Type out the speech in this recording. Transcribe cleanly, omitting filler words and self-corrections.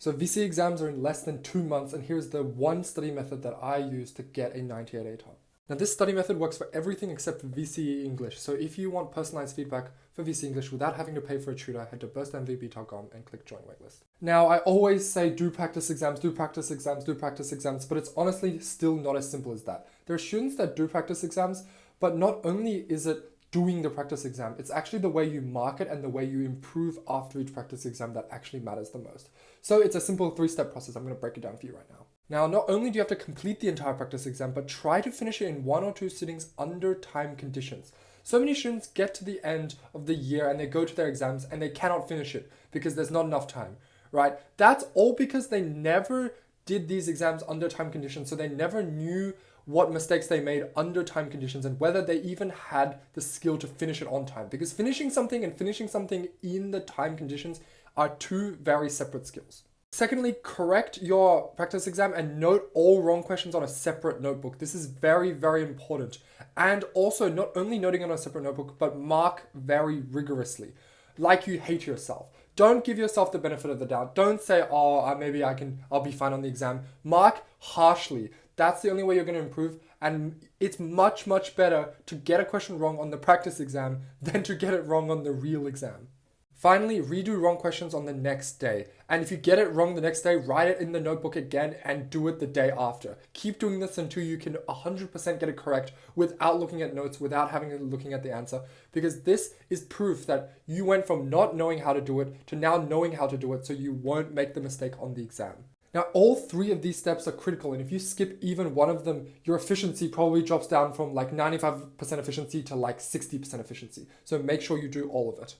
So VCE exams are in less than 2 months, and here's the one study method that I use to get a 98 ATAR. Now this study method works for everything except for VCE English. So if you want personalized feedback for VCE English without having to pay for a tutor, head to burstmvp.com and click join waitlist. Now I always say do practice exams, do practice exams, do practice exams, but it's honestly still not as simple as that. There are students that do practice exams, but not only is it doing the practice exam, it's actually the way you mark it and the way you improve after each practice exam that actually matters the most. So it's a simple 3-step process. I'm going to break it down for you right now. Now, not only do you have to complete the entire practice exam, but try to finish it in 1 or 2 sittings under time conditions. So many students get to the end of the year and they go to their exams and they cannot finish it because there's not enough time, right? That's all because they never did these exams under time conditions, so they never knew what mistakes they made under time conditions and whether they even had the skill to finish it on time. Because finishing something and finishing something in the time conditions are 2 very separate skills. Secondly, correct your practice exam and note all wrong questions on a separate notebook. This is very, very important. And also not only noting on a separate notebook, but mark very rigorously, like you hate yourself. Don't give yourself the benefit of the doubt. Don't say, oh, maybe I'll be fine on the exam. Mark harshly. That's the only way you're going to improve. And it's much, much better to get a question wrong on the practice exam than to get it wrong on the real exam. Finally, redo wrong questions on the next day. And if you get it wrong the next day, write it in the notebook again and do it the day after. Keep doing this until you can 100% get it correct without looking at notes, without looking at the answer, because this is proof that you went from not knowing how to do it to now knowing how to do it, so you won't make the mistake on the exam. Now, all 3 of these steps are critical, and if you skip even one of them, your efficiency probably drops down from like 95% efficiency to like 60% efficiency. So make sure you do all of it.